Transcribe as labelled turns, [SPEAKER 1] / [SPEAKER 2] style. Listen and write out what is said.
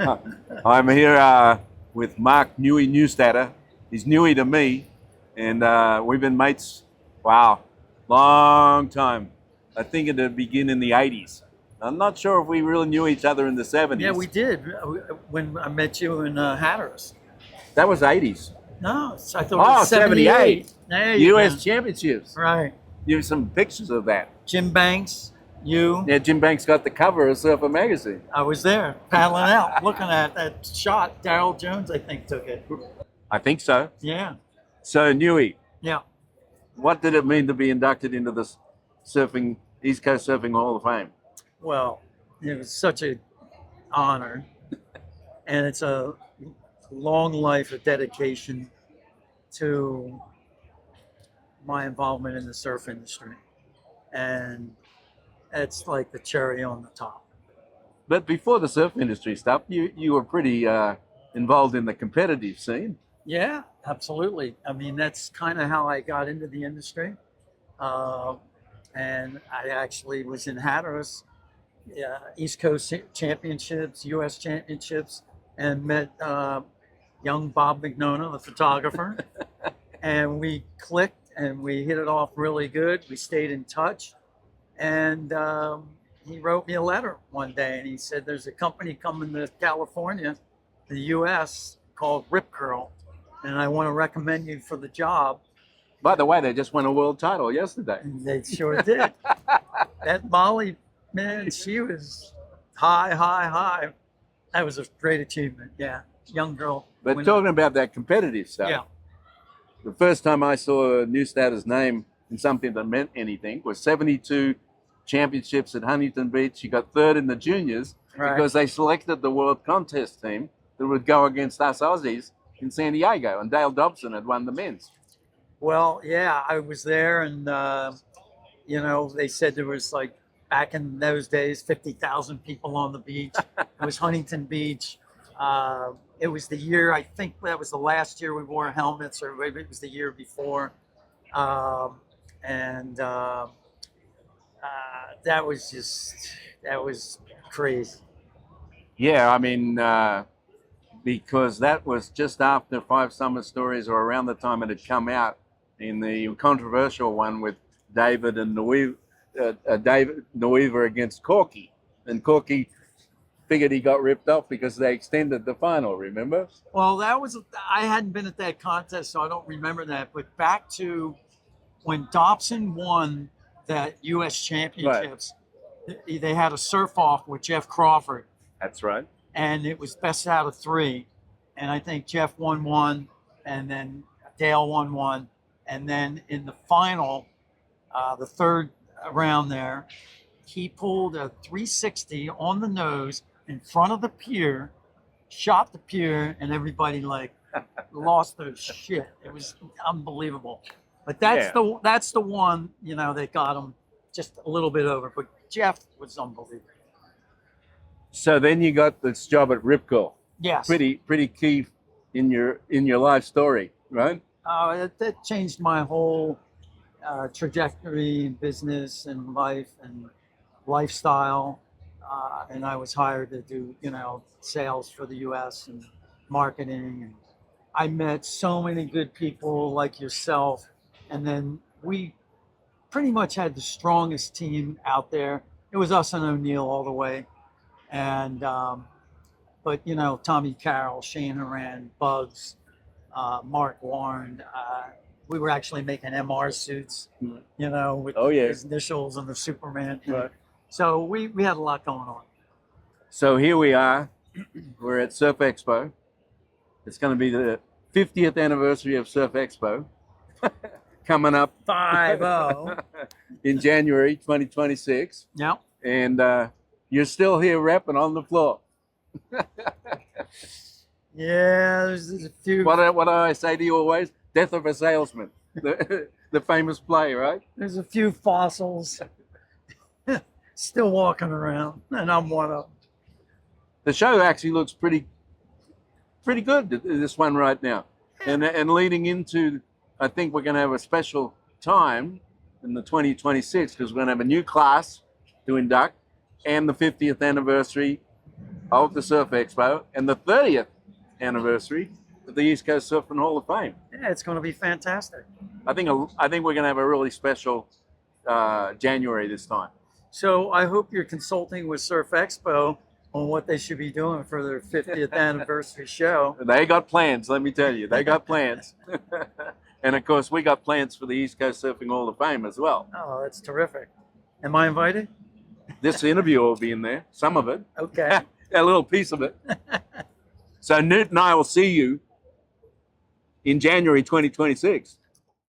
[SPEAKER 1] I'm here with Mark Neustadter. He's newy to me, and we've been mates, wow, long time. I think it began in the 80s. I'm not sure if we really knew each other in the
[SPEAKER 2] Yeah, we
[SPEAKER 1] 70s.
[SPEAKER 2] did when I met you in Hatteras.
[SPEAKER 1] That was 80s.
[SPEAKER 2] No, I thought it was
[SPEAKER 1] Oh, 78.
[SPEAKER 2] 78. There you go.
[SPEAKER 1] U.S. Championships.
[SPEAKER 2] Right.
[SPEAKER 1] You have some pictures of that.
[SPEAKER 2] Jim Banks, you.
[SPEAKER 1] Yeah, Jim Banks got the cover of Surfer magazine.
[SPEAKER 2] I was there paddling out, looking at that shot. Daryl Jones, I think, took it.
[SPEAKER 1] I think so.
[SPEAKER 2] Yeah.
[SPEAKER 1] So, Newey,
[SPEAKER 2] Yeah.
[SPEAKER 1] what did it mean to be inducted into the surfing East Coast Surfing Hall of Fame?
[SPEAKER 2] Well, it was such an honor, and it's a long life of dedication to my involvement in the surf industry, and it's like the cherry on the top.
[SPEAKER 1] But before the surf industry stuff, you were pretty involved in the competitive scene.
[SPEAKER 2] Yeah, absolutely. I mean, that's kind of how I got into the industry, uh, and I actually was in Hatteras, East Coast Championships, U.S. Championships, and met young Bob McNona, the photographer, and we clicked and we hit it off really good. We stayed in touch, and he wrote me a letter one day, and he said, "There's a company coming to California, the U.S., called Rip Curl, and I want to recommend you for the job."
[SPEAKER 1] By the way, they just won a world title yesterday.
[SPEAKER 2] And they sure did. That Molly, man, she was high, high, high. That was a great achievement. Yeah, young girl.
[SPEAKER 1] But
[SPEAKER 2] winner.
[SPEAKER 1] talking about that competitive stuff,
[SPEAKER 2] Yeah.
[SPEAKER 1] the first time I saw Neustadter's name in something that meant anything was 72 championships at Huntington Beach. He got third in the juniors
[SPEAKER 2] Right.
[SPEAKER 1] because they selected the world contest team that would go against us Aussies in San Diego, and Dale Dobson had won the men's.
[SPEAKER 2] Well, yeah, I was there, and they said there was like back in those days, 50,000 people on the beach. It was Huntington Beach. It was the year, I think that was the last year we wore helmets, or maybe it was the year before. And that was crazy.
[SPEAKER 1] Yeah, I mean, because that was just after Five Summer Stories, or around the time it had come out, in the controversial one with David and David Nuiva against Corky, and Corky figured he got ripped off because they extended the final. Remember?
[SPEAKER 2] Well, I hadn't been at that contest, so I don't remember that. But back to when Dobson won that U.S. Championships, they had a surf off with Jeff Crawford,
[SPEAKER 1] That's right.
[SPEAKER 2] and it was best out of three. And I think Jeff won one, and then Dale won one. And then in the final, the third round there, he pulled a 360 on the nose in front of the pier, shot the pier, and everybody like lost their shit. It was unbelievable. But that's the one, that got him just a little bit over. But Jeff was unbelievable.
[SPEAKER 1] So then you got this job at Rip Curl.
[SPEAKER 2] Yes.
[SPEAKER 1] Pretty key in your life story, right?
[SPEAKER 2] That changed my whole trajectory in business and life and lifestyle. And I was hired to do, sales for the U.S. and marketing. And I met so many good people like yourself. And then we pretty much had the strongest team out there. It was us and O'Neill all the way. And, but, Tommy Carroll, Shane Horan, Bugs, Mark Warren. We were actually making MR suits, with his initials and the Superman.
[SPEAKER 1] Right.
[SPEAKER 2] So we had a lot going on.
[SPEAKER 1] So here we are. We're at Surf Expo. It's going to be the 50th anniversary of Surf Expo coming up
[SPEAKER 2] 5-0.
[SPEAKER 1] in January 2026.
[SPEAKER 2] Yep.
[SPEAKER 1] And you're still here repping on the floor.
[SPEAKER 2] Yeah, there's a few.
[SPEAKER 1] What do I say to you always? Death of a salesman. The famous play, right?
[SPEAKER 2] There's a few fossils still walking around, and I'm one of them.
[SPEAKER 1] The show actually looks pretty good, this one right now. And leading into, I think we're going to have a special time in the 2026, because we're going to have a new class to induct, and the 50th anniversary of the Surf Expo and the 30th anniversary of the East Coast Surfing Hall of Fame.
[SPEAKER 2] Yeah, it's going to be fantastic.
[SPEAKER 1] I think we're going to have a really special January this time.
[SPEAKER 2] So I hope you're consulting with Surf Expo on what they should be doing for their 50th anniversary show.
[SPEAKER 1] They got plans, let me tell you. They got plans. And of course, we got plans for the East Coast Surfing Hall of Fame as well.
[SPEAKER 2] Oh, that's terrific. Am I invited?
[SPEAKER 1] This interview will be in there, some of it,
[SPEAKER 2] Okay.
[SPEAKER 1] a little piece of it. So Newt and I will see you in January 2026.